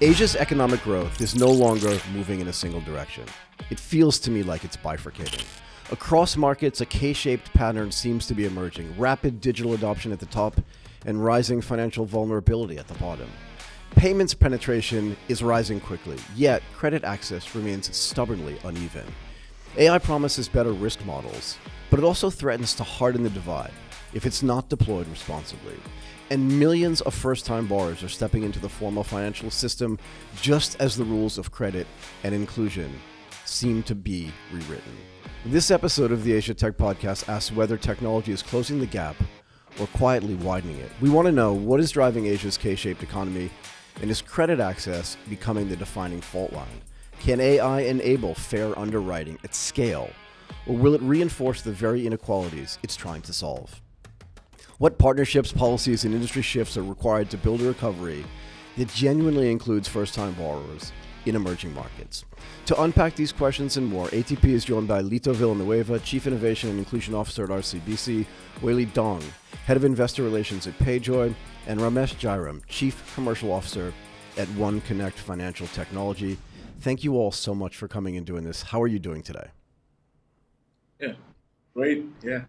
Asia's economic growth is no longer moving in a single direction. It feels to me like it's bifurcating. Across markets, a K-shaped pattern seems to be emerging: rapid digital adoption at the top and rising financial vulnerability at the bottom. Payments penetration is rising quickly, yet credit access remains stubbornly uneven. AI promises better risk models, but it also threatens to harden the divide if it's not deployed responsibly. And millions of first-time borrowers are stepping into the formal financial system just as the rules of credit and inclusion seem to be rewritten. This episode of the Asia Tech Podcast asks whether technology is closing the gap or quietly widening it. We want to know what is driving Asia's K-shaped economy, and is credit access becoming the defining fault line? Can AI enable fair underwriting at scale, or will it reinforce the very inequalities it's trying to solve? What partnerships, policies, and industry shifts are required to build a recovery that genuinely includes first-time borrowers in emerging markets? To unpack these questions and more, ATP is joined by Lito Villanueva, Chief Innovation and Inclusion Officer at RCBC, Weili, Head of Investor Relations at PayJoy, and Ramesh, Jairam, Chief Commercial Officer at One Connect Financial Technology. Thank you all so much for coming and doing this. How are you doing today? Yeah, great. Yeah.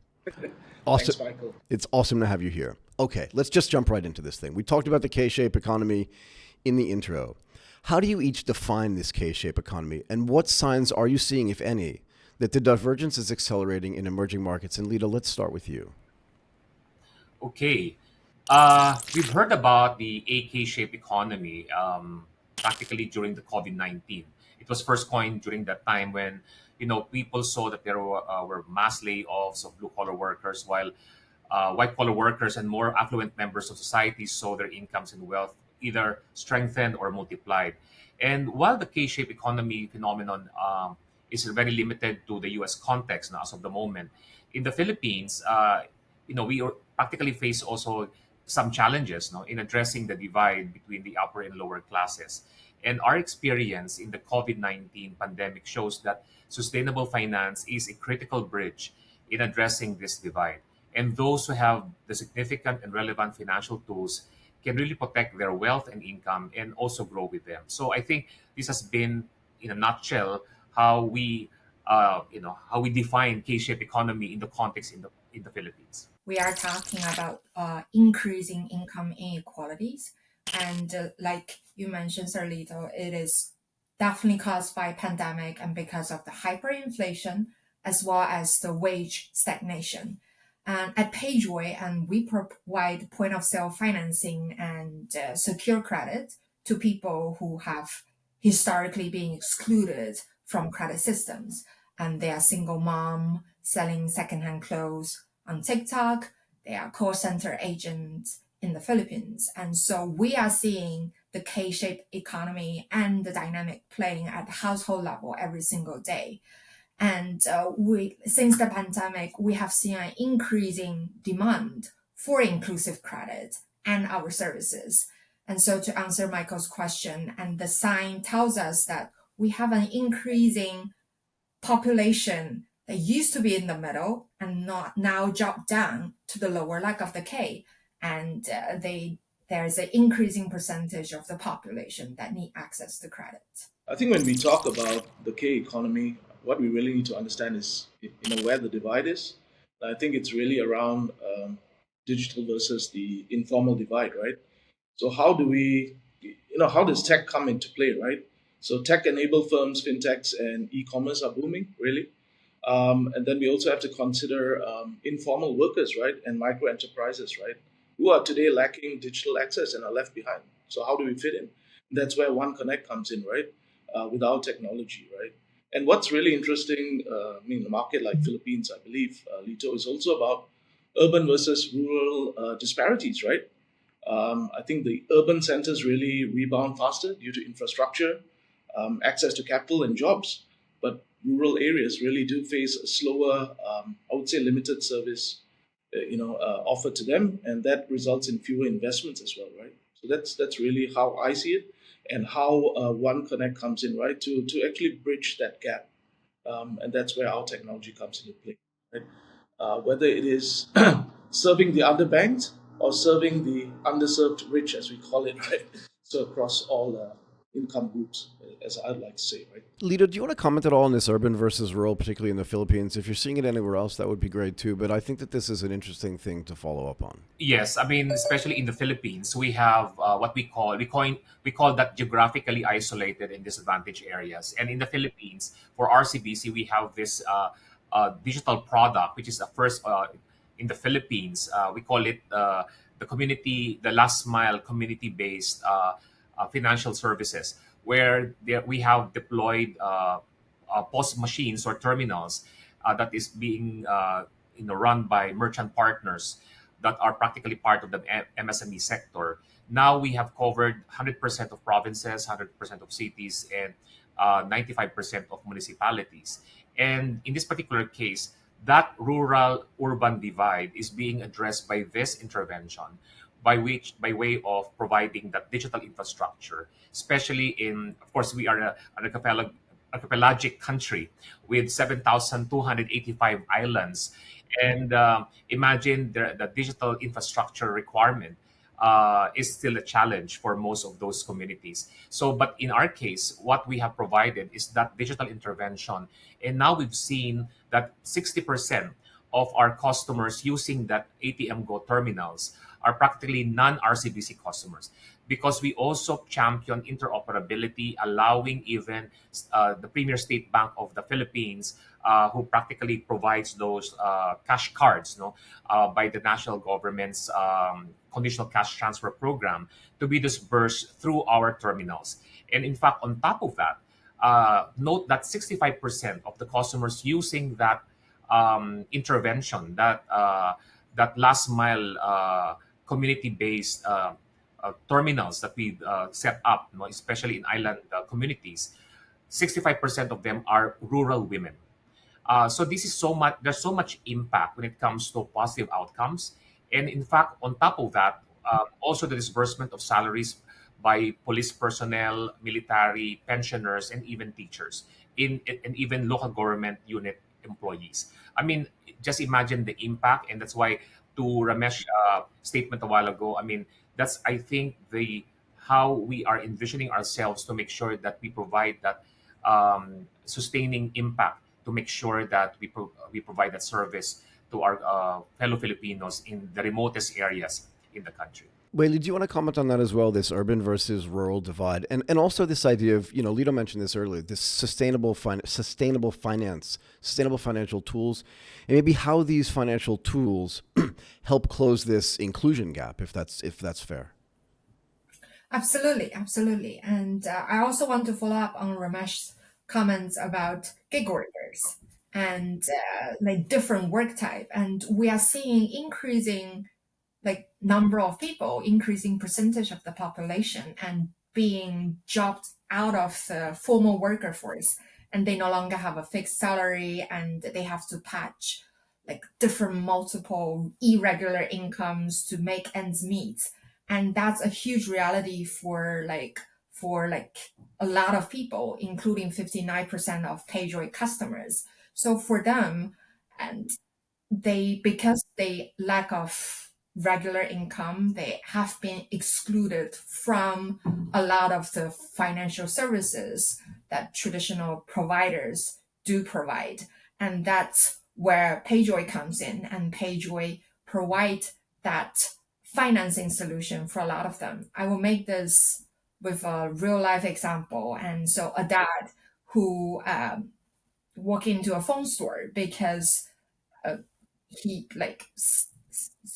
Awesome. Thanks, Michael. It's awesome to have you here. Okay, let's just jump right into this thing. We talked about the K-shaped economy in the intro. How do you each define this K-shaped economy, and what signs are you seeing, if any, that the divergence is accelerating in emerging markets? And Lito, let's start with you. Okay. We've heard about the AK-shaped economy practically during the COVID-19. It was first coined during that time when, people saw that there were mass layoffs of blue-collar workers, while white-collar workers and more affluent members of society saw their incomes and wealth either strengthened or multiplied. And while the K-shaped economy phenomenon is very limited to the U.S. context now as of the moment, in the Philippines, we practically face also some challenges, in addressing the divide between the upper and lower classes. And our experience in the COVID-19 pandemic shows that sustainable finance is a critical bridge in addressing this divide. And those who have the significant and relevant financial tools can really protect their wealth and income and also grow with them. So I think this has been, in a nutshell, how we define K-shaped economy in the context in the Philippines. We are talking about increasing income inequalities. And like you mentioned, Sir Lito, it is definitely caused by pandemic and because of the hyperinflation as well as the wage stagnation. And at PageWay, and we provide point of sale financing and secure credit to people who have historically been excluded from credit systems. And they are single mom selling secondhand clothes on TikTok. They are call center agents in the Philippines. And so we are seeing the K-shaped economy and the dynamic playing at the household level every single day. And since the pandemic, we have seen an increasing demand for inclusive credit and our services. And so to answer Michael's question, and the sign tells us that we have an increasing population that used to be in the middle and not now dropped down to the lower leg of the K. And there's an increasing percentage of the population that need access to credit. I think when we talk about the K economy, what we really need to understand is, where the divide is. I think it's really around digital versus the informal divide, right? So how do we, how does tech come into play, right? So tech-enabled firms, fintechs, and e-commerce are booming, really. And then we also have to consider informal workers, right, and micro enterprises, right, who are today lacking digital access and are left behind. So how do we fit in? That's where One Connect comes in, right, with our technology, right? And what's really interesting, a market like Philippines, I believe, Lito, is also about urban versus rural disparities, right? I think the urban centers really rebound faster due to infrastructure, access to capital and jobs. But rural areas really do face a slower, I would say, limited service, offered to them, and that results in fewer investments as well, right? So that's really how I see it, and how One Connect comes in, right, to actually bridge that gap, and that's where our technology comes into play, right? Whether it is serving the underbanked or serving the underserved rich, as we call it, right? So across all income groups, as I'd like to say, right? Lito, do you want to comment at all on this urban versus rural, particularly in the Philippines? If you're seeing it anywhere else, that would be great too. But I think that this is an interesting thing to follow up on. Yes, I mean, especially in the Philippines, we have what we call that geographically isolated and disadvantaged areas. And in the Philippines, for RCBC, we have this digital product, which is the first in the Philippines. We call it the last mile community-based financial services, where we have deployed POS machines or terminals that is being run by merchant partners that are practically part of the MSME sector. Now we have covered 100% of provinces, 100% of cities, and 95% of municipalities. And in this particular case, that rural urban divide is being addressed by this intervention, by way of providing that digital infrastructure, especially in, of course, we are archipelagic country with 7,285 islands. And imagine the digital infrastructure requirement is still a challenge for most of those communities. So, but in our case, what we have provided is that digital intervention. And now we've seen that 60% of our customers using that ATM Go terminals are practically non-RCBC customers, because we also champion interoperability, allowing even the Premier State Bank of the Philippines, who practically provides those cash cards, no, by the national government's conditional cash transfer program, to be disbursed through our terminals. And in fact, on top of that, note that 65% of the customers using that intervention, that last mile community-based terminals that we set up, you know, especially in island communities, 65% of them are rural women. So this is so much. There's so much impact when it comes to positive outcomes, and in fact, on top of that, also the disbursement of salaries by police personnel, military, pensioners, and even teachers, and even local government unit employees. I mean, just imagine the impact, and that's why, to Ramesh statement a while ago, I mean, that's, I think, the how we are envisioning ourselves to make sure that we provide that sustaining impact, to make sure that we provide that service to our fellow Filipinos in the remotest areas in the country. Weili, do you want to comment on that as well, this urban versus rural divide? And also this idea of, Lito mentioned this earlier, this sustainable finance, sustainable financial tools, and maybe how these financial tools help close this inclusion gap, if that's fair. Absolutely, absolutely. And I also want to follow up on Ramesh's comments about gig workers and like different work type. And we are seeing increasing like number of people, increasing percentage of the population and being dropped out of the formal worker force, and they no longer have a fixed salary, and they have to patch like different multiple irregular incomes to make ends meet. And that's a huge reality for a lot of people, including 59% of PageRate customers. So for them, and because they lack of regular income, they have been excluded from a lot of the financial services that traditional providers do provide. And that's where PageRate comes in, and PageRate provide that financing solution for a lot of them. I will make this with a real life example. And so a dad who walked into a phone store because he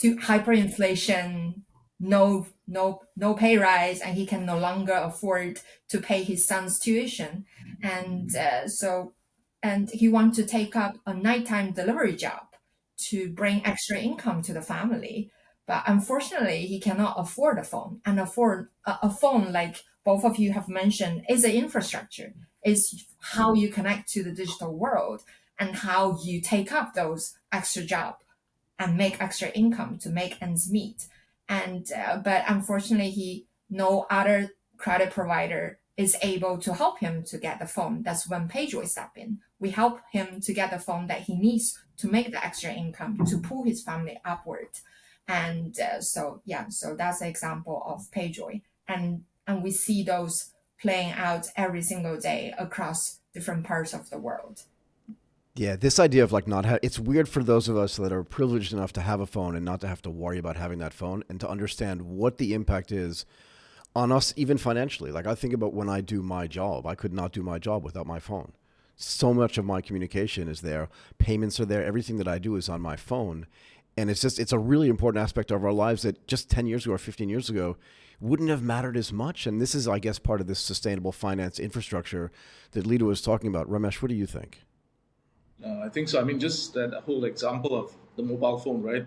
hyperinflation, no pay rise, and he can no longer afford to pay his son's tuition, and and he wants to take up a nighttime delivery job to bring extra income to the family. But unfortunately, he cannot afford a phone, and afford a phone, like both of you have mentioned, is an infrastructure, is how you connect to the digital world and how you take up those extra jobs and make extra income to make ends meet. And but unfortunately, no other credit provider is able to help him to get the phone. That's when PageRate step in. We help him to get the phone that he needs to make the extra income to pull his family upward. And so that's an example of PageRate. And we see those playing out every single day across different parts of the world. Yeah, this idea of like not it's weird for those of us that are privileged enough to have a phone and not to have to worry about having that phone and to understand what the impact is on us, even financially. Like I think about when I do my job, I could not do my job without my phone. So much of my communication is there, payments are there, everything that I do is on my phone. And it's a really important aspect of our lives that just 10 years ago or 15 years ago wouldn't have mattered as much. And this is, I guess, part of this sustainable finance infrastructure that Lito was talking about. Ramesh, what do you think? I think so. I mean, just that whole example of the mobile phone, right?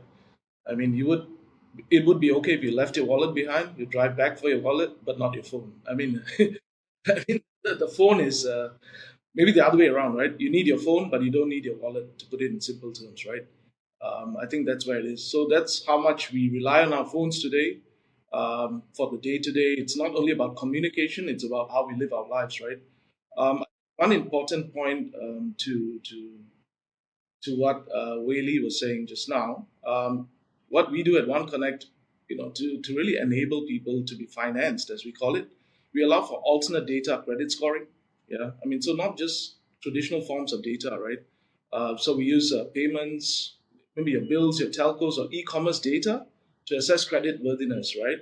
I mean, it would be okay if you left your wallet behind, you drive back for your wallet, but not your phone. I mean, I mean the phone is maybe the other way around, right? You need your phone, but you don't need your wallet, to put it in simple terms, right? I think that's where it is. So that's how much we rely on our phones today for the day to day. It's not only about communication; it's about how we live our lives, right? One important point to what Weili was saying just now, what we do at One Connect, to really enable people to be financed, as we call it, we allow for alternate data credit scoring. Yeah, I mean, so not just traditional forms of data, right? So we use payments, maybe your bills, your telcos, or e-commerce data to assess credit worthiness, right?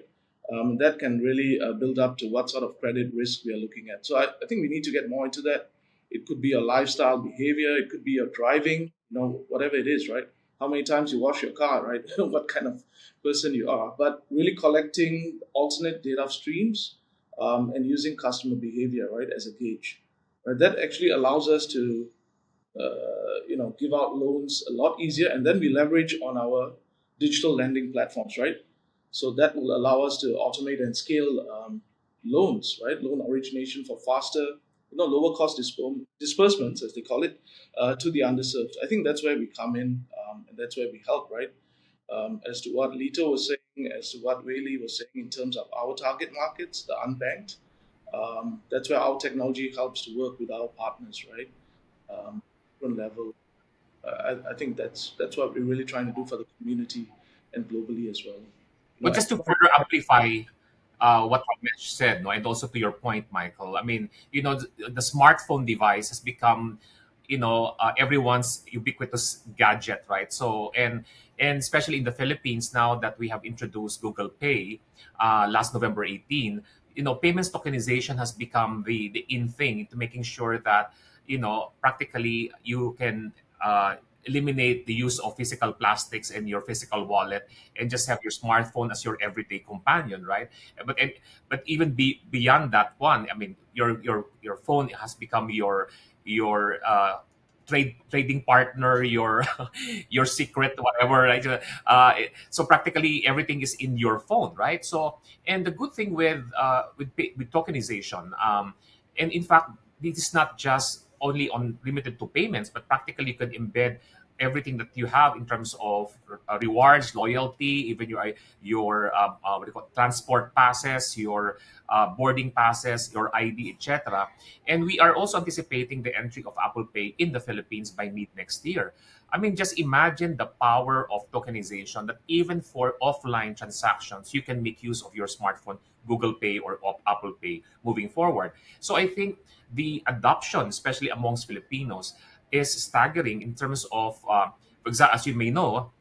That can really build up to what sort of credit risk we are looking at. So I think we need to get more into that. It could be your lifestyle behavior. It could be your driving, whatever it is, right? How many times you wash your car, right? What kind of person you are. But really collecting alternate data streams and using customer behavior, right, as a gauge. Right? That actually allows us to, give out loans a lot easier. And then we leverage on our digital lending platforms, right? So that will allow us to automate and scale loans, right? Loan origination for faster, lower cost disbursements, as they call it, to the underserved. I think that's where we come in, and that's where we help, right? As to what Lito was saying, as to what Weili was saying in terms of our target markets, the unbanked, that's where our technology helps to work with our partners, right? Different level. I think that's what we're really trying to do for the community and globally as well. But just to further amplify what Ramesh said, no, and also to your point, Michael, I mean, the smartphone device has become, everyone's ubiquitous gadget, right? So, and especially in the Philippines, now that we have introduced Google Pay last November 18, payments tokenization has become the in thing to making sure that, practically you can eliminate the use of physical plastics in your physical wallet and just have your smartphone as your everyday companion, right? But even beyond that one, I mean, your phone has become your trading partner, your your secret, whatever, right? So practically everything is in your phone, right? So, and the good thing with tokenization, and in fact, this is not just only on limited to payments, but practically you can embed everything that you have in terms of rewards, loyalty, even your what do you call it, transport passes, your boarding passes, your ID, etc. And we are also anticipating the entry of Apple Pay in the Philippines by mid next year. I mean, just imagine the power of tokenization that even for offline transactions, you can make use of your smartphone, Google Pay or of Apple Pay moving forward. So I think the adoption, especially amongst Filipinos, is staggering in terms of, for example, as you may know,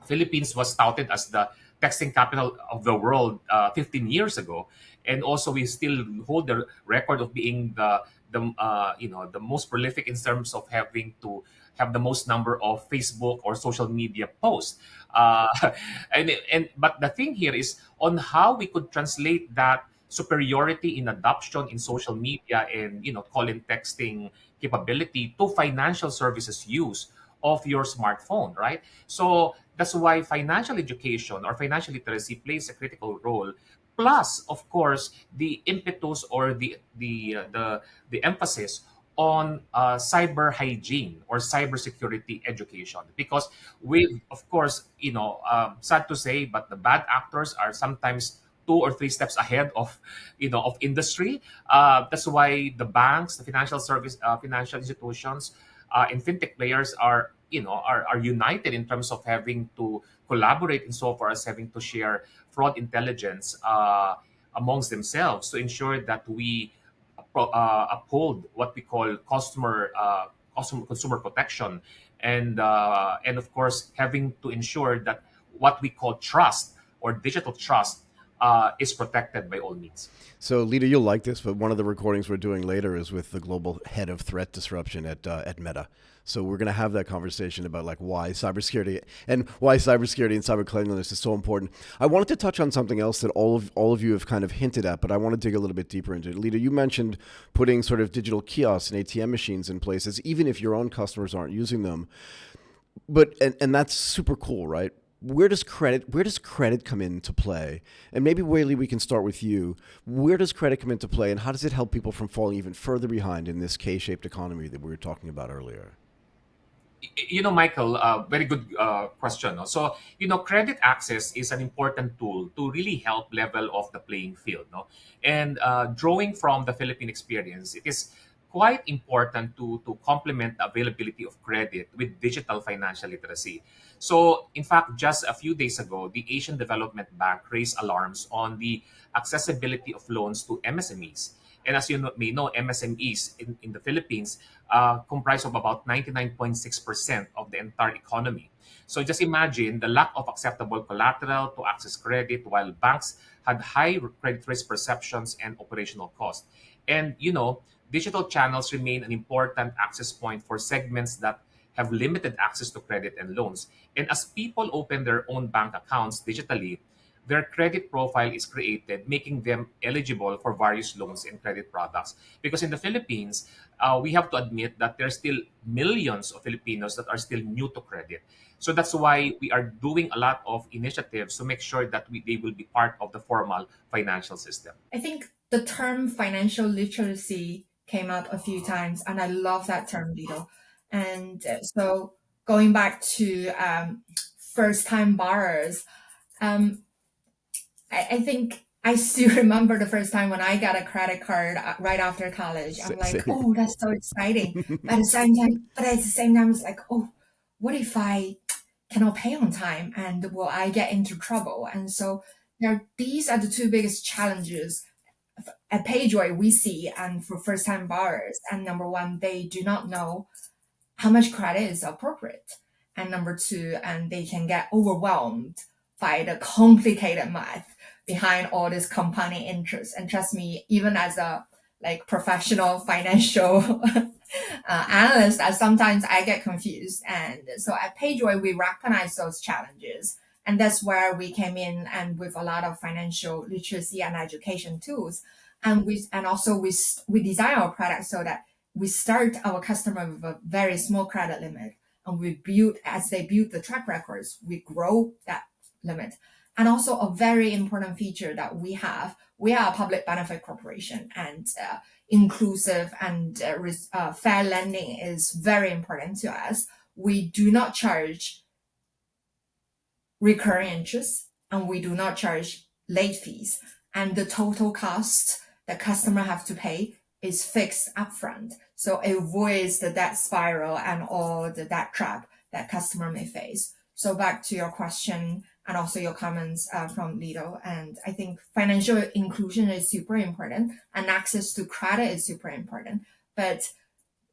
Philippines was touted as the texting capital of the world 15 years ago, and also we still hold the record of being the most prolific in terms of having to have the most number of Facebook or social media posts. Uh, and but the thing here is on how we could translate that superiority in adoption in social media and call in texting capability to financial services use of your smartphone, right? So that's why financial education or financial literacy plays a critical role. Plus, of course, the impetus or the emphasis on cyber hygiene or cybersecurity education, because with, of course, sad to say, but the bad actors are sometimes 2 or 3 steps ahead of of industry. That's why the banks, the financial institutions, and fintech players are united in terms of having to collaborate insofar as having to share fraud intelligence amongst themselves to ensure that we uphold what we call consumer protection, and of course having to ensure that what we call trust or digital trust is protected by all means. So, Lito, you'll like this, but one of the recordings we're doing later is with the global head of threat disruption at Meta. So we're going to have that conversation about like why cybersecurity and cyber cleanliness is so important. I wanted to touch on something else that all of you have kind of hinted at, but I want to dig a little bit deeper into it. Lito, you mentioned putting sort of digital kiosks and ATM machines in places, even if your own customers aren't using them. But and that's super cool, right? Where does credit come into play? And maybe Weili, we can start with you. Where does credit come into play, and how does it help people from falling even further behind in this K-shaped economy that we were talking about earlier? Michael, very good question. No? So, credit access is an important tool to really help level off the playing field. No? And drawing from the Philippine experience, it is quite important to complement the availability of credit with digital financial literacy. So, in fact, just a few days ago, the Asian Development Bank raised alarms on the accessibility of loans to MSMEs. And as may know, MSMEs in the Philippines comprise of about 99.6% of the entire economy. So just imagine the lack of acceptable collateral to access credit while banks had high credit risk perceptions and operational costs. And, digital channels remain an important access point for segments that have limited access to credit and loans. And as people open their own bank accounts digitally, their credit profile is created, making them eligible for various loans and credit products. Because in the Philippines, we have to admit that there are still millions of Filipinos that are still new to credit. So that's why we are doing a lot of initiatives to make sure that they will be part of the formal financial system. I think the term financial literacy came up a few times, and I love that term, Lito. And so going back to first time borrowers, um, I think I still remember the first time when I got a credit card right after college. I'm like, Same. oh, that's so exciting. But at the same time, it's like, oh, what if I cannot pay on time and will I get into trouble? And so these are the two biggest challenges at PayJoy we see and for first time borrowers. And number one, they do not know how much credit is appropriate. And number two, and they can get overwhelmed by the complicated math behind all this compounding interest. And trust me, even as a professional financial analyst, sometimes I get confused. And so at PayJoy, we recognize those challenges. And that's where we came in and with a lot of financial literacy and education tools. And we design our product so that we start our customer with a very small credit limit, and as they build the track records, we grow that limit. And also a very important feature that we are a public benefit corporation, and inclusive and fair lending is very important to us. We do not charge recurring interest, and we do not charge late fees, and the total cost the customer have to pay is fixed upfront. So it avoids the debt spiral and all the debt trap that customer may face. So back to your question and also your comments from Lito, and I think financial inclusion is super important and access to credit is super important. But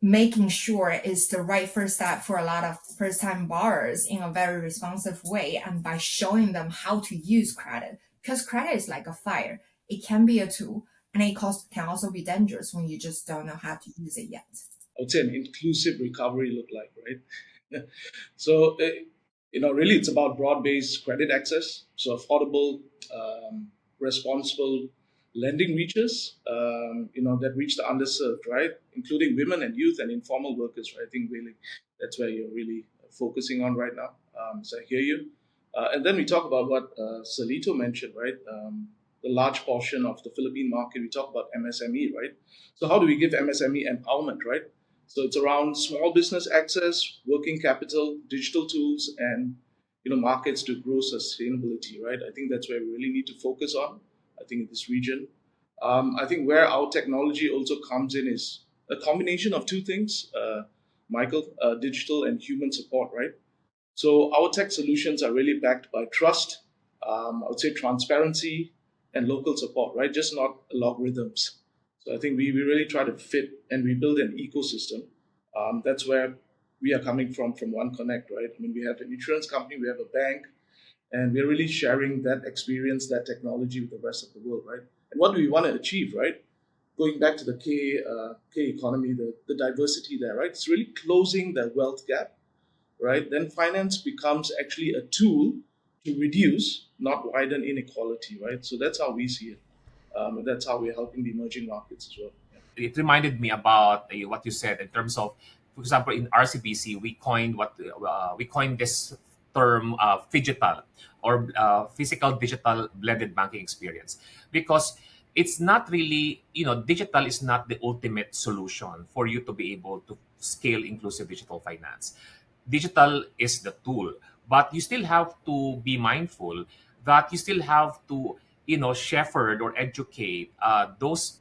making sure is the right first step for a lot of first-time borrowers in a very responsive way, and by showing them how to use credit, because credit is like a fire. It can be a tool, and can also be dangerous when you just don't know how to use it yet. I would say an inclusive recovery look like, right? So, really it's about broad-based credit access, so affordable, responsible lending reaches, that reach the underserved, right? Including women and youth and informal workers, right? I think really that's where you're really focusing on right now. So I hear you. And then we talk about what Salito mentioned, right? The large portion of the Philippine market, we talk about MSME, right? So how do we give MSME empowerment, right? So it's around small business access, working capital, digital tools, and markets to grow sustainability, right? I think that's where we really need to focus on. I think in this region, I think where our technology also comes in is a combination of two things, Michael, digital and human support, right? So our tech solutions are really backed by trust, I would say transparency and local support, right? Just not algorithms. So I think we really try to fit and we build an ecosystem. That's where we are coming from One Connect, right? I mean, we have an insurance company, we have a bank, and we're really sharing that experience, that technology with the rest of the world, right? And what do we want to achieve, right? Going back to the K economy, the diversity there, right? It's really closing the wealth gap, right? Then finance becomes actually a tool to reduce, not widen inequality, right? So that's how we see it. And that's how we're helping the emerging markets as well. Yeah. It reminded me about what you said in terms of, for example, in RCBC, we coined this term phygital, or physical digital blended banking experience, because it's not really, digital is not the ultimate solution for you to be able to scale inclusive digital finance. Digital is the tool, but you still have to be mindful that you still have to, shepherd or educate those,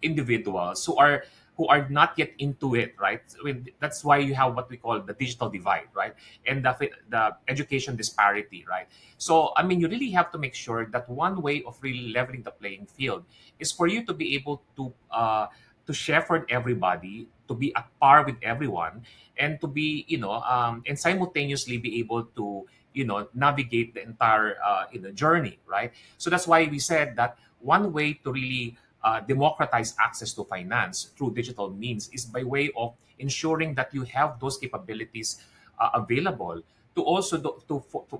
individuals who are not yet into it, right? I mean, that's why you have what we call the digital divide, right? And the education disparity, right? So I mean, you really have to make sure that one way of really leveling the playing field is for you to be able to shepherd everybody, to be at par with everyone, and to be, and simultaneously be able to, navigate the entire journey, right? So that's why we said that one way to really democratize access to finance through digital means is by way of ensuring that you have those capabilities available to also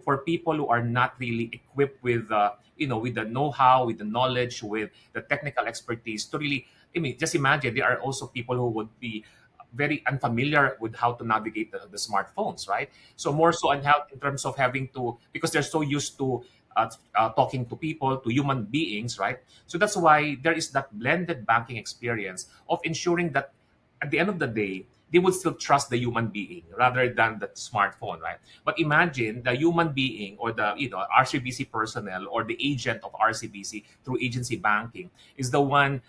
for people who are not really equipped with with the know-how, with the knowledge, with the technical expertise to really, I mean, just imagine there are also people who would be very unfamiliar with how to navigate the smartphones, right? So more so in terms of having to, because they're so used to talking to people, to human beings, right? So that's why there is that blended banking experience of ensuring that at the end of the day, they will still trust the human being rather than the smartphone, right? But imagine the human being, or the RCBC personnel, or the agent of RCBC through agency banking is the one,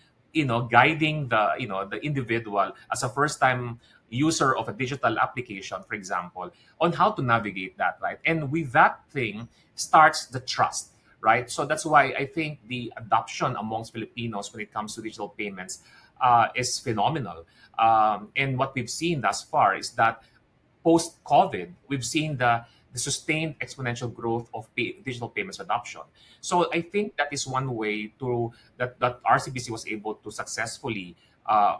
guiding the individual as a first time user of a digital application, for example, on how to navigate that, right? And with that thing starts the trust, right? So that's why I think the adoption amongst Filipinos when it comes to digital payments is phenomenal. And what we've seen thus far is that post COVID, we've seen the sustained exponential growth of digital payments adoption. So I think that is one way to that RCBC was able to successfully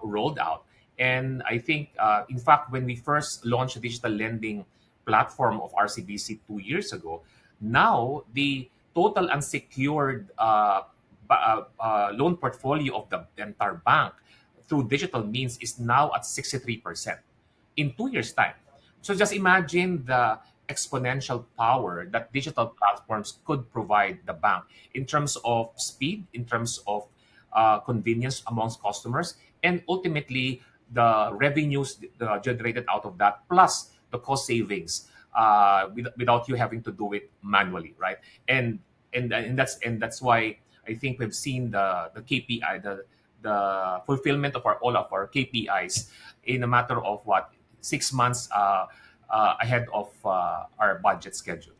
rolled out. And I think, in fact, when we first launched the digital lending platform of RCBC 2 years ago, now the total unsecured loan portfolio of the entire bank through digital means is now at 63% in 2 years' time. So just imagine the exponential power that digital platforms could provide the bank in terms of speed, in terms of convenience amongst customers, and ultimately the revenues generated out of that, plus the cost savings without you having to do it manually, right? And that's why I think we've seen the KPI, the fulfillment of all of our KPIs in a matter of what, 6 months ahead of our budget schedule.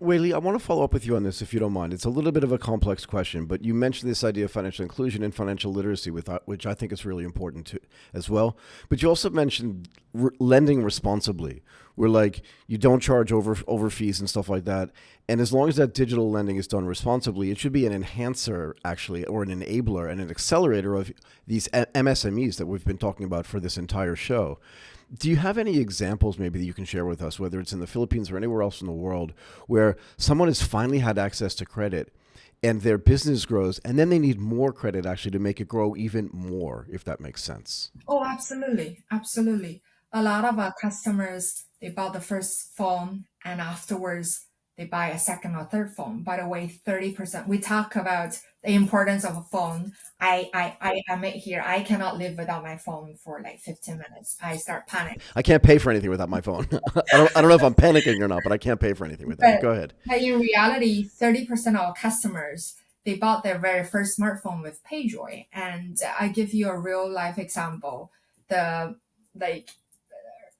Weili, I want to follow up with you on this if you don't mind. It's a little bit of a complex question, but you mentioned this idea of financial inclusion and financial literacy, which I think is really important too, as well. But you also mentioned lending responsibly, where like you don't charge over fees and stuff like that. And as long as that digital lending is done responsibly, it should be an enhancer actually, or an enabler and an accelerator of these MSMEs that we've been talking about for this entire show. Do you have any examples maybe that you can share with us, whether it's in the Philippines or anywhere else in the world, where someone has finally had access to credit and their business grows and then they need more credit actually to make it grow even more, if that makes sense? Oh, absolutely. Absolutely. A lot of our customers, they bought the first phone and afterwards they buy a second or third phone. By the way, 30%. We talk about the importance of a phone. I admit here, I cannot live without my phone for like 15 minutes. I start panicking. I can't pay for anything without my phone. I don't know if I'm panicking or not, but I can't pay for anything without it. Go ahead. But in reality, 30% of our customers, they bought their very first smartphone with PayJoy. And I give you a real life example. The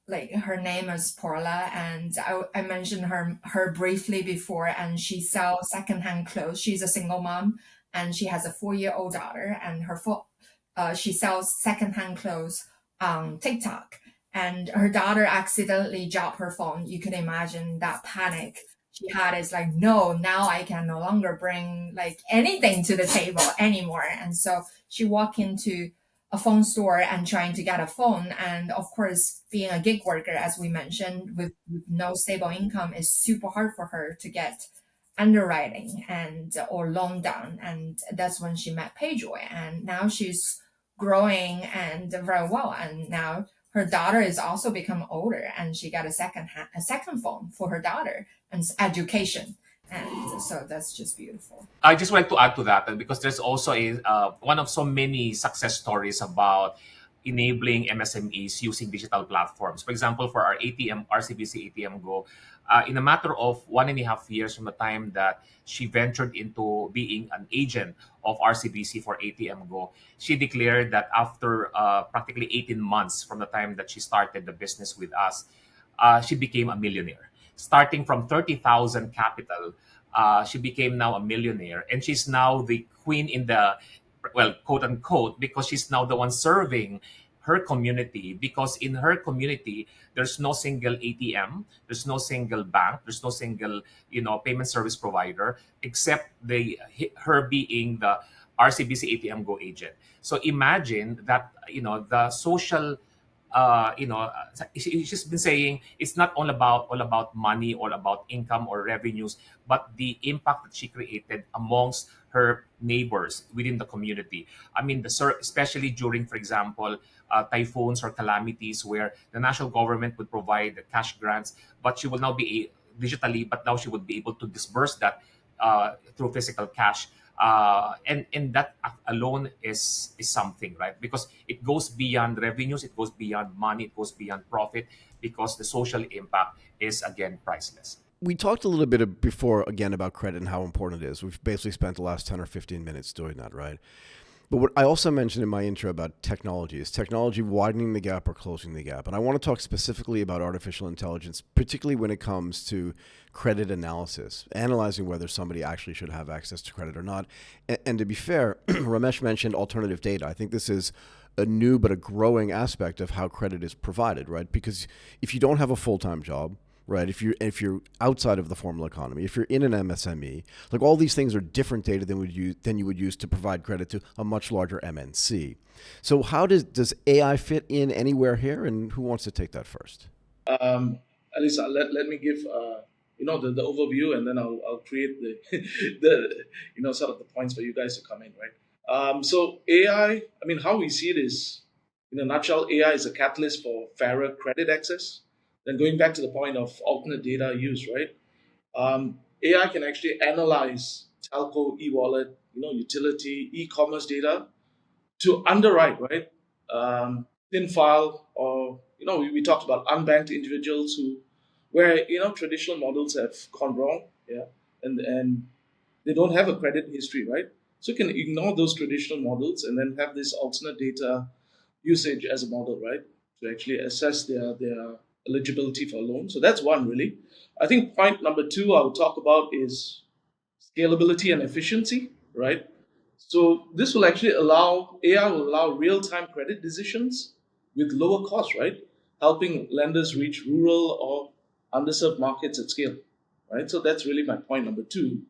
like her name is Paula, and I mentioned her briefly before, and she sells secondhand clothes. She's a single mom, and she has a 4-year-old daughter, and she sells secondhand clothes on TikTok, and her daughter accidentally dropped her phone. You can imagine that panic she had. Is like, no, now I can no longer bring like anything to the table anymore. And so she walked into a phone store and trying to get a phone. And of course, being a gig worker, as we mentioned, with no stable income, is super hard for her to get underwriting and or loan down. And that's when she met Payjoy, and now she's growing and very well. And now her daughter is also become older, and she got a second phone for her daughter and education. And so that's just beautiful. I just want to add to that because there's also one of so many success stories about enabling MSMEs using digital platforms. For example, for our ATM, RCBC ATM Go, in a matter of 1.5 years from the time that she ventured into being an agent of RCBC for ATM Go, she declared that after practically 18 months from the time that she started the business with us, she became a millionaire. Starting from 30,000 capital, she became now a millionaire, and she's now the queen in the, well, quote unquote, because she's now the one serving her community. Because in her community, there's no single ATM, there's no single bank, there's no single payment service provider except her being the RCBC ATM Go agent. So imagine that the social she's been saying it's not all about money, all about income or revenues, but the impact that she created amongst her neighbors within the community. I mean, especially during, for example, typhoons or calamities where the national government would provide the cash grants, but she will now be digitally, but now she would be able to disburse that through physical cash. And that alone is something, right? Because it goes beyond revenues, it goes beyond money, it goes beyond profit, because the social impact is again priceless. We talked a little bit before again about credit and how important it is. We've basically spent the last 10 or 15 minutes doing that, right? But what I also mentioned in my intro about technology is technology widening the gap or closing the gap. And I want to talk specifically about artificial intelligence, particularly when it comes to credit analysis, analyzing whether somebody actually should have access to credit or not. And to be fair, Ramesh mentioned alternative data. I think this is a new but a growing aspect of how credit is provided, right? Because if you don't have a full-time job, right? If you're outside of the formal economy, if you're in an MSME, like all these things are different data than you would use to provide credit to a much larger MNC. So how does AI fit in anywhere here, and who wants to take that first? Alisa, let me give the overview, and then I'll create the the sort of the points for you guys to come in, right? So AI, I mean, how we see it is, in a nutshell, AI is a catalyst for fairer credit access. Then going back to the point of alternate data use, right? AI can actually analyze telco, e-wallet, utility, e-commerce data to underwrite, right? Thin file, or we talked about unbanked individuals where traditional models have gone wrong, yeah, and they don't have a credit history, right? So you can ignore those traditional models and then have this alternate data usage as a model, right, to actually assess their eligibility for a loan. So that's one, really. I think point number two I would talk about is scalability and efficiency, right? So this will actually AI will allow real-time credit decisions with lower cost, right? Helping lenders reach rural or underserved markets at scale, right? So that's really my point number two.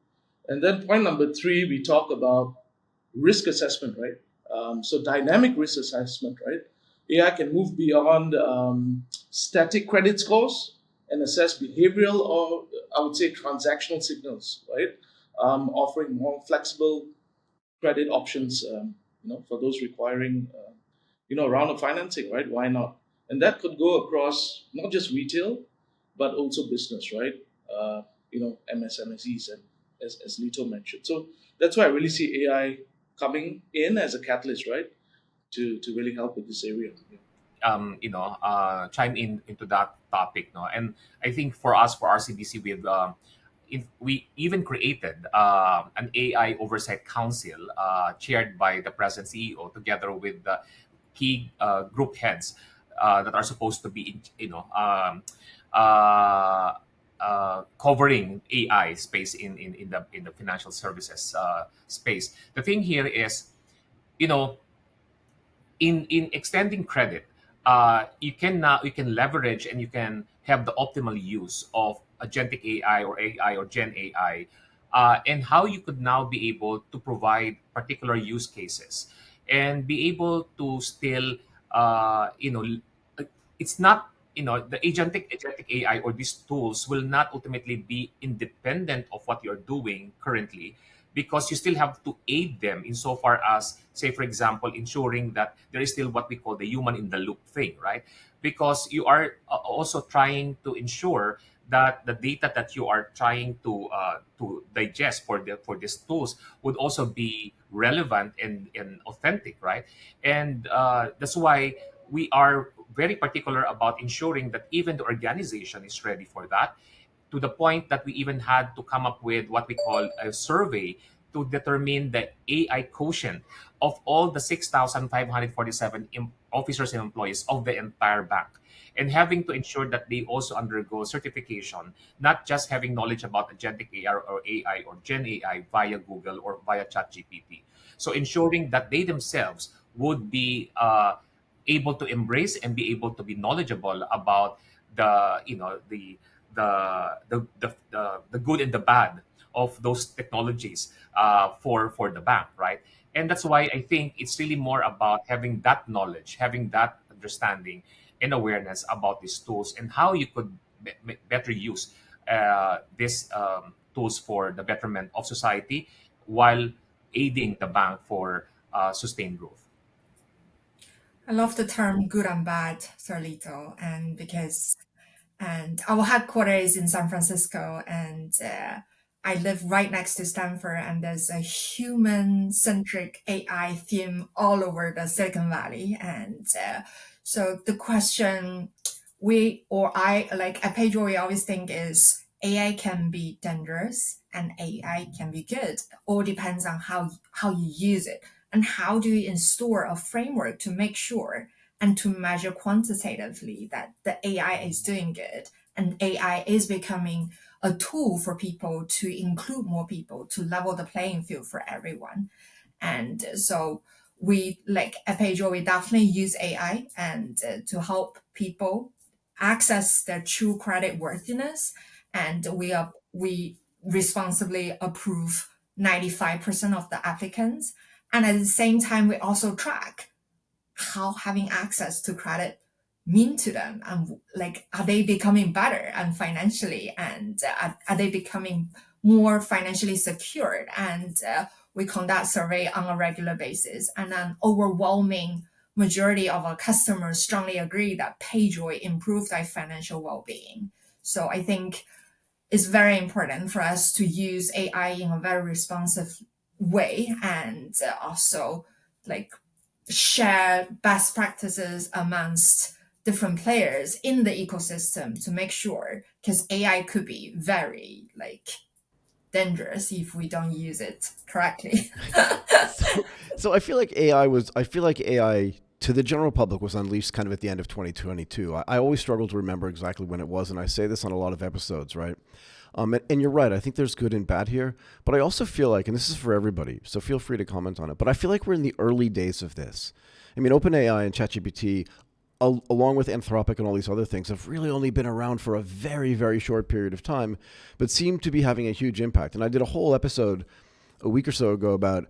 And then point number three, we talk about risk assessment, right? So dynamic risk assessment, right? AI can move beyond static credit scores and assess behavioral, or I would say transactional signals, right? Offering more flexible credit options, for those requiring, a round of financing, right? Why not? And that could go across not just retail, but also business, right? MSMEs, and as Lito mentioned. So that's why I really see AI coming in as a catalyst, right? To really help with this area. Yeah. Chime into that topic, no? And I think for us, for RCBC, we even created an AI oversight council chaired by the present CEO, together with the key group heads that are supposed to be, covering AI space in the financial services space. The thing here is, you know, in extending credit, you can leverage and you can have the optimal use of agentic AI or Gen AI, and how you could now be able to provide particular use cases and be able to still, you know, it's not, the agentic AI or these tools will not ultimately be independent of what you're doing currently, because you still have to aid them insofar as, say, for example, ensuring that there is still what we call the human in the loop thing, right? Because you are also trying to ensure that the data that you are trying to digest for these tools would also be relevant and authentic, right? And that's why we are very particular about ensuring that even the organization is ready for that, to the point that we even had to come up with what we call a survey to determine the AI quotient of all the 6,547 officers and employees of the entire bank. And having to ensure that they also undergo certification, not just having knowledge about agentic AI or Gen AI via Google or via ChatGPT. So ensuring that they themselves would be able to embrace and be able to be knowledgeable about the you know the good and the bad of those technologies for the bank, right? And that's why I think it's really more about having that knowledge, having that understanding and awareness about these tools and how you could better use these tools for the betterment of society while aiding the bank for sustained growth. I love the term good and bad, Sir Lito, and because and our headquarters is in San Francisco, and I live right next to Stanford, and there's a human-centric AI theme all over the Silicon Valley, and so the question we or I like at Pedro, we always think is AI can be dangerous and AI can be good. All depends on how you use it and how do you install a framework to make sure and to measure quantitatively that the AI is doing good and AI is becoming a tool for people to include more people to level the playing field for everyone. And so we like at Pedro, we definitely use AI and to help people access their true credit worthiness. And we responsibly approve 95% of the applicants. And at the same time, we also track how having access to credit mean to them and like are they becoming better and financially and are they becoming more financially secured and we conduct survey on a regular basis and an overwhelming majority of our customers strongly agree that PayJoy improved their financial well-being. So I think it's very important for us to use AI in a very responsive way and also like share best practices amongst different players in the ecosystem to make sure because AI could be very like dangerous if we don't use it correctly. So I feel like AI to the general public was unleashed kind of at the end of 2022. I always struggle to remember exactly when it was, and I say this on a lot of episodes, right? And you're right. I think there's good and bad here, but I also feel like, and this is for everybody, so feel free to comment on it. But I feel like we're in the early days of this. I mean, OpenAI and ChatGPT, along with Anthropic and all these other things, have really only been around for a very, very short period of time, but seem to be having a huge impact. And I did a whole episode a week or so ago about,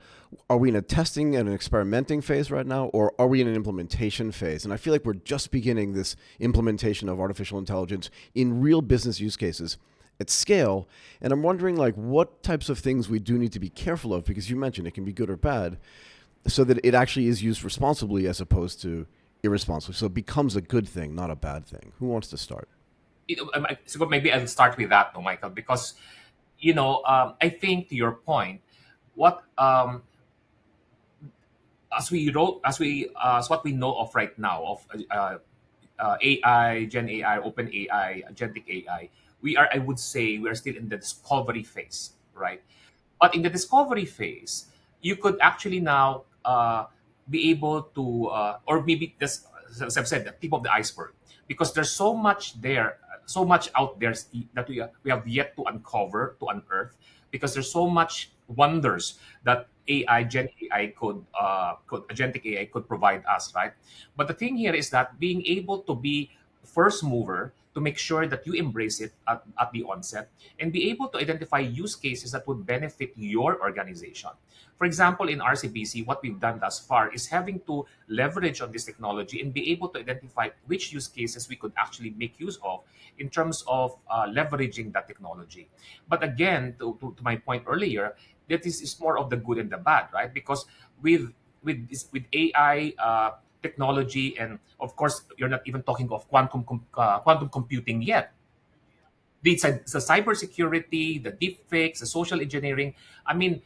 are we in a testing and an experimenting phase right now, or are we in an implementation phase? And I feel like we're just beginning this implementation of artificial intelligence in real business use cases at scale. And I'm wondering like what types of things we do need to be careful of, because you mentioned it can be good or bad, so that it actually is used responsibly as opposed to irresponsibly. So it becomes a good thing, not a bad thing. Who wants to start? So maybe I'll start with that, though, Michael, because I think to your point, what as what we know of right now of AI, Gen AI, Open AI, Agentic AI, I would say, we are still in the discovery phase, right? But in the discovery phase, you could actually now be able to, or maybe this, as I've said, the tip of the iceberg, because there's so much there, so much out there that we have yet to uncover, to unearth, because there's so much wonders that AI, Gen AI agentic AI could provide us, right? But the thing here is that being able to be first mover to make sure that you embrace it at the onset and be able to identify use cases that would benefit your organization. For example, in RCBC, what we've done thus far is having to leverage on this technology and be able to identify which use cases we could actually make use of in terms of leveraging that technology. But again, to my point earlier, that is more of the good and the bad, right? Because with AI technology, and of course, you're not even talking of quantum computing yet. The cybersecurity, the deepfakes, the social engineering. I mean,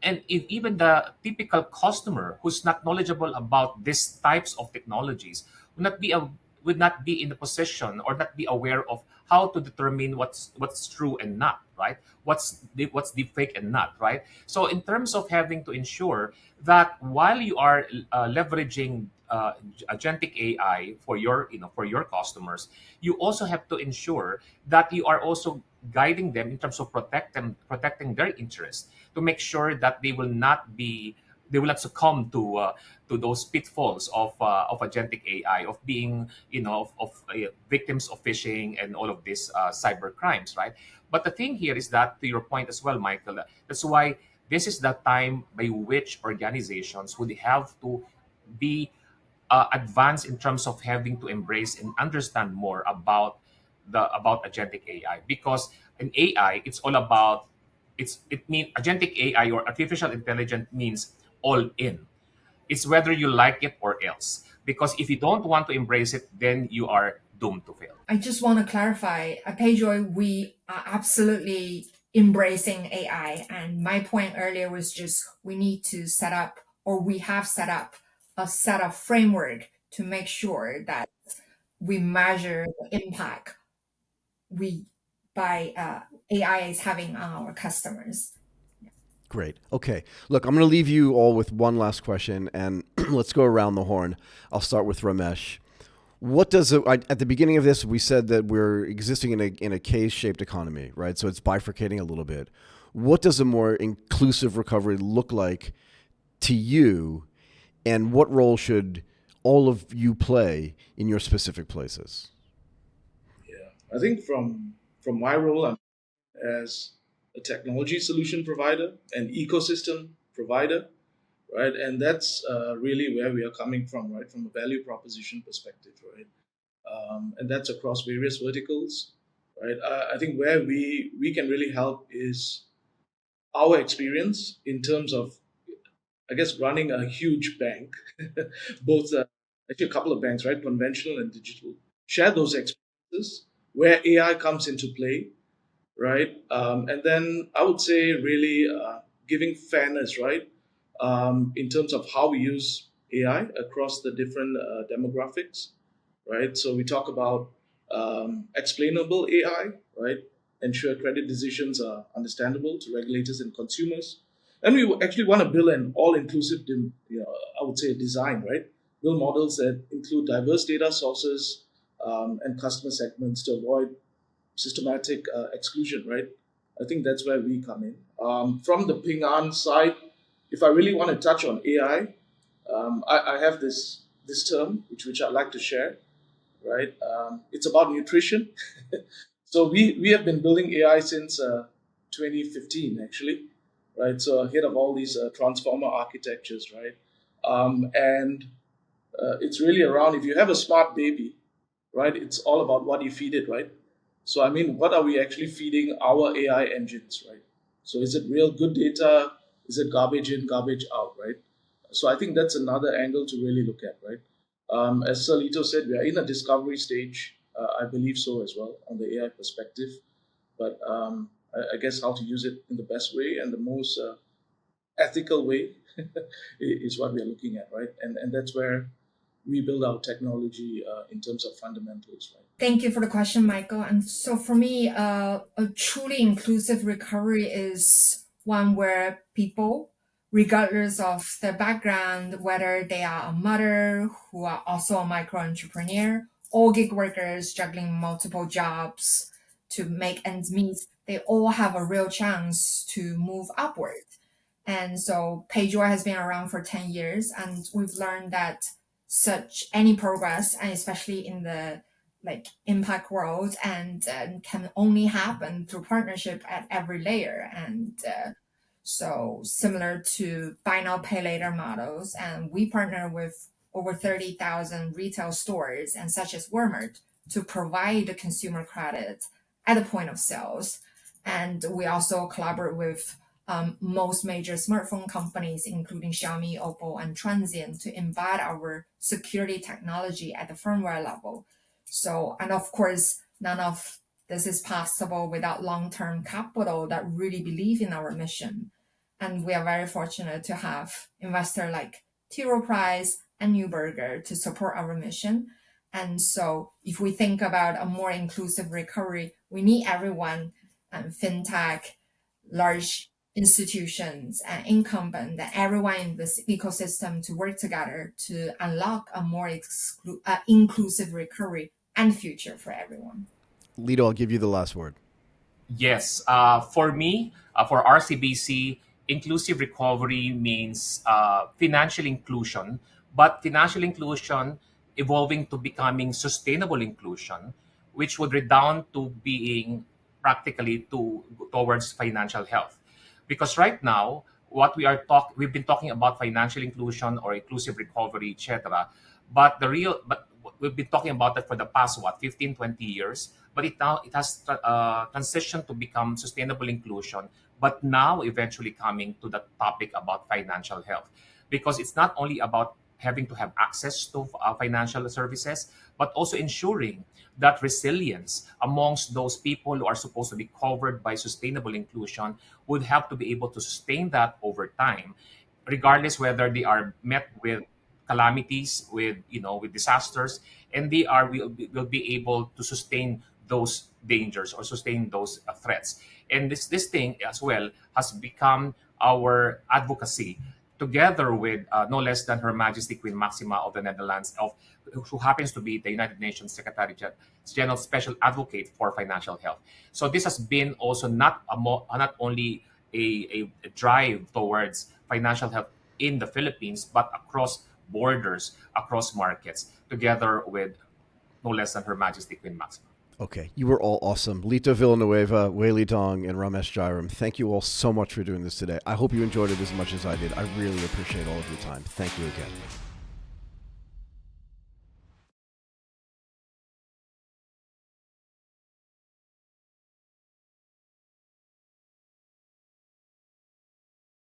and if even the typical customer who's not knowledgeable about these types of technologies would not be in the position or not be aware of how to determine what's true and not, right? What's deepfake and not, right? So in terms of having to ensure that while you are leveraging agentic AI for your customers, you also have to ensure that you are also guiding them in terms of protecting their interests to make sure that they will not succumb to those pitfalls of agentic AI, of being victims of phishing and all of these cyber crimes, right? But the thing here is that, to your point as well, Michael, that's why this is the time by which organizations would have to be advanced in terms of having to embrace and understand more about agentic AI, because in AI it's all about it means agentic AI or artificial intelligence means all in. It's whether you like it or else. Because if you don't want to embrace it, then you are doomed to fail. I just want to clarify, Pedro, we are absolutely embracing AI. And my point earlier was just we need to set up, or we have set up a set of framework to make sure that we measure the impact we by AI is having on our customers. Great. Okay. Look, I'm going to leave you all with one last question, and let's go around the horn. I'll start with Ramesh. What does at the beginning of this, we said that we're existing in a K-shaped economy, right? So it's bifurcating a little bit. What does a more inclusive recovery look like to you, and what role should all of you play in your specific places? Yeah, I think from my role, I'm as a technology solution provider, an ecosystem provider, right? And that's really where we are coming from, right? From a value proposition perspective, right? And that's across various verticals, right? I think where we can really help is our experience in terms of, I guess, running a huge bank, both actually a couple of banks, right? Conventional and digital. Share those experiences where AI comes into play, right? And then I would say really giving fairness, right? In terms of how we use AI across the different demographics, right? So we talk about explainable AI, right? Ensure credit decisions are understandable to regulators and consumers. And we actually want to build an all-inclusive, I would say, design, right? Build models that include diverse data sources and customer segments to avoid systematic exclusion, right? I think that's where we come in. From the Ping An side, if I really want to touch on AI, I have this term which I'd like to share, right? It's about nutrition. So we have been building AI since 2015, actually, right? So ahead of all these transformer architectures, right? And it's really around if you have a smart baby, right? It's all about what you feed it, right? So I mean, what are we actually feeding our AI engines, right? So is it real good data? Is it garbage in, garbage out, right? So I think that's another angle to really look at, right? As Sir Lito said, we are in a discovery stage. I believe so as well on the AI perspective. But I guess how to use it in the best way and the most ethical way is what we are looking at, right? And that's where we build our technology in terms of fundamentals, right? Thank you for the question, Michael. And so for me, a truly inclusive recovery is one where people, regardless of their background, whether they are a mother who are also a micro entrepreneur or gig workers juggling multiple jobs to make ends meet, they all have a real chance to move upward. And so PageJoy has been around for 10 years, and we've learned that such any progress, and especially in the like impact world, and can only happen through partnership at every layer. And so similar to buy now pay later models, and we partner with over 30,000 retail stores and such as Walmart to provide the consumer credit at the point of sales. And we also collaborate with most major smartphone companies, including Xiaomi, Oppo, and Transsion, to embed our security technology at the firmware level. So, and of course, none of this is possible without long-term capital that really believe in our mission. And we are very fortunate to have investors like T. Rowe Price and Newberger to support our mission. And so if we think about a more inclusive recovery, we need everyone, fintech, large institutions, and incumbent, and everyone in this ecosystem to work together to unlock a more inclusive recovery and future for everyone. Lito, I'll give you the last word. Yes, for me, for RCBC, inclusive recovery means financial inclusion, but financial inclusion evolving to becoming sustainable inclusion, which would redound to being practically towards financial health. Because right now, we've been talking about financial inclusion or inclusive recovery, etc. But we've been talking about that for the past 15, 20 years, but it has transitioned to become sustainable inclusion, but now eventually coming to the topic about financial health, because it's not only about having to have access to financial services, but also ensuring that resilience amongst those people who are supposed to be covered by sustainable inclusion would have to be able to sustain that over time, regardless whether they are met with calamities, with disasters, and will be able to sustain those dangers or sustain those threats. And this thing as well has become our advocacy, together with no less than Her Majesty Queen Maxima of the Netherlands, who happens to be the United Nations Secretary General Special Advocate for Financial Health. So this has been also not only a drive towards financial health in the Philippines, but across borders, across markets, together with no less than Her Majesty Queen Maxima. Okay, you were all awesome. Lito Villanueva, Weili, and Ramesh Jairam, thank you all so much for doing this today. I hope you enjoyed it as much as I did. I really appreciate all of your time. Thank you again.